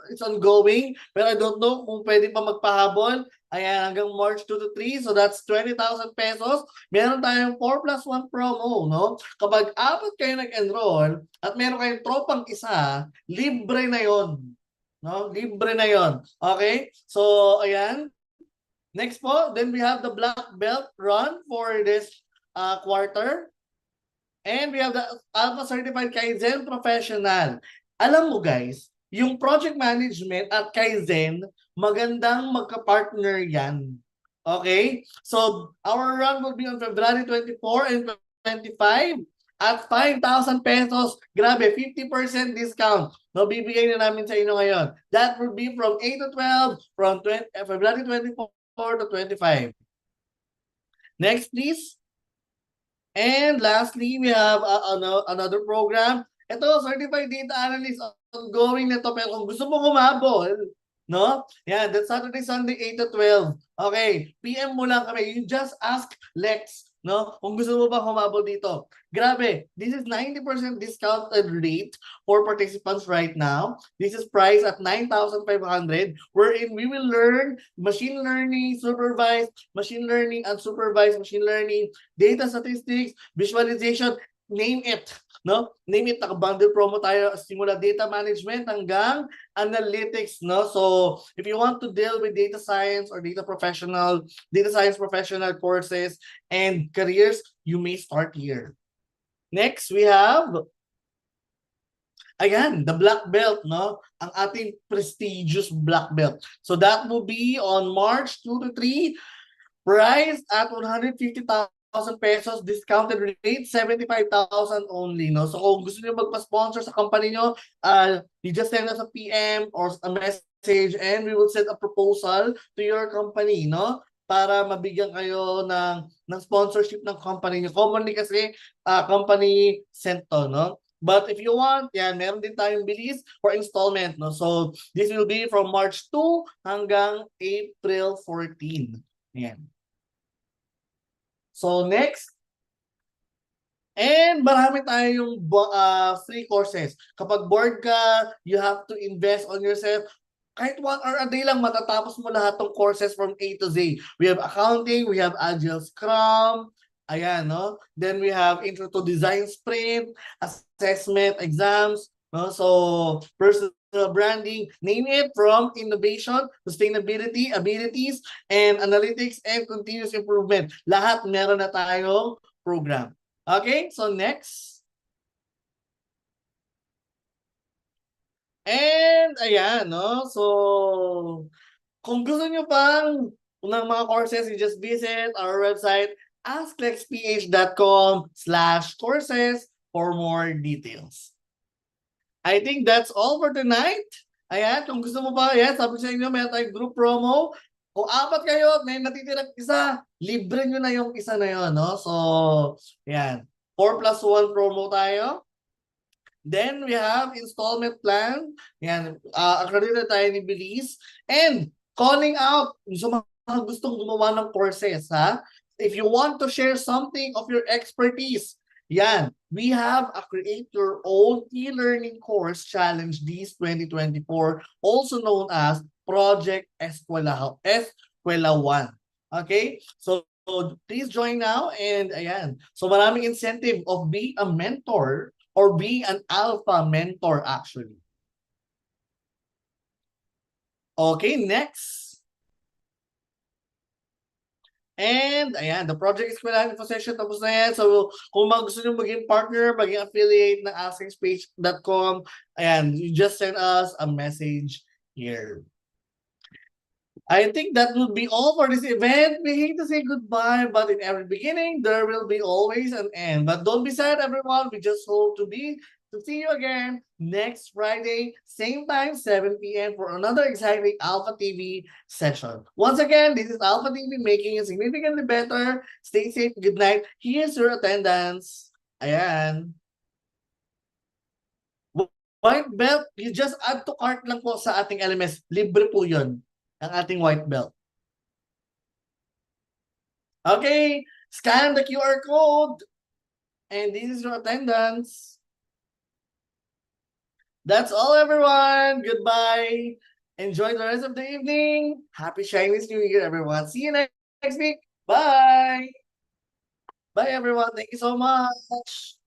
It's ongoing, but I don't know kung pwede pa magpahabol. Ayan, hanggang March 2 to 3. So that's 20,000 pesos. Meron tayong 4 plus 1 promo, no? Kapag apat kayo nag-enroll at meron kayong tropang isa, libre na yon, no? Libre na yon. Okay? So, ayan. Next po, then we have the black belt run for this quarter. And we have the Alpha Certified Kaizen Professional. Alam mo guys, yung project management at Kaizen, magandang magka-partner yan. Okay? So, our run will be on February 24 and 25 at 5,000 pesos. Grabe, 50% discount. No, bibigay na namin sa inyo ngayon. That will be from 8 to 12, from February 24 to 25. Next, please. And lastly, we have another program. Ito, Certified Data Analyst, ongoing na to. Pero kung gusto mo humabol, no? Yeah, that's Saturday, Sunday, 8 to 12. Okay, PM mo lang kami. You just ask Lex, no? Kung gusto mo ba humabol dito. Grabe, this is 90% discounted rate for participants right now. This is priced at 9,500, wherein we will learn machine learning, supervised machine learning, unsupervised machine learning, data statistics, visualization, name it. No? Name it, naka-bundle promo tayo simula data management hanggang analytics, no? So, if you want to deal with data science or data science professional courses and careers, you may start here. Next, we have ayan, the black belt, no? Ang ating prestigious black belt. So that will be on March 2 to 3, priced at 150,000 pesos, discounted rate, 75,000 only, no? So kung gusto niyo magpa-sponsor sa company niyo, you just send us a PM or a message and we will send a proposal to your company, no? Para mabigyan kayo ng sponsorship ng company niyo. Commonly kasi, company sent to, no? But if you want, yan, meron din tayong bilis for installment, no? So this will be from March 2 hanggang April 14. Yan. So next, and marami tayong free courses. Kapag bored ka, you have to invest on yourself. Kahit 1 hour a day lang, matatapos mo lahat ng courses from A to Z. We have accounting, we have Agile Scrum, ayan, no? Then we have Intro to Design Sprint, assessment, exams, no? So, personal branding, name it, from innovation, sustainability, abilities, and analytics, and continuous improvement. Lahat meron na tayong program. Okay, so next. And ayan, no? So, kung gusto nyo pang ng mga courses, you just visit our website, asklexph.com/courses for more details. I think that's all for tonight. Ayan, kung gusto mo pa, ayan, sabi sa inyo, meron tayong group promo. Kung 4 kayo at may natitirang isa, libre nyo na yung isa na yun, no? So, ayan, 4+1 promo tayo. Then we have installment plan. Yan, accredited tayo ni Belize. And calling out sa mga gustong gumawa ng courses, ha? If you want to share something of your expertise, yan, we have a Create Your Own e-learning course challenge this 2024, also known as Project Eskwela 1. Okay? So please join now, and ayan. So maraming incentive of being a mentor or be an alpha mentor, actually. Okay, next. And ayan, the project Eskwelahan Info Session tapos na yan. So kung gusto nyo maging partner, maging affiliate ng asklexph.com, ayan, you just send us a message here. I think that will be all for this event. We hate to say goodbye, but in every beginning, there will be always an end. But don't be sad, everyone. We just hope to see you again next Friday, same time, 7 p.m. for another exciting Alpha TV session. Once again, this is Alpha TV making it significantly better. Stay safe. Good night. Here's your attendance. Ayan. White belt, you just add to cart lang po sa ating LMS. Libre po yun, ang ating white belt. Okay, scan the QR code. And this is your attendance. That's all, everyone. Goodbye. Enjoy the rest of the evening. Happy Chinese New Year, everyone. See you next week. Bye. Bye, everyone. Thank you so much.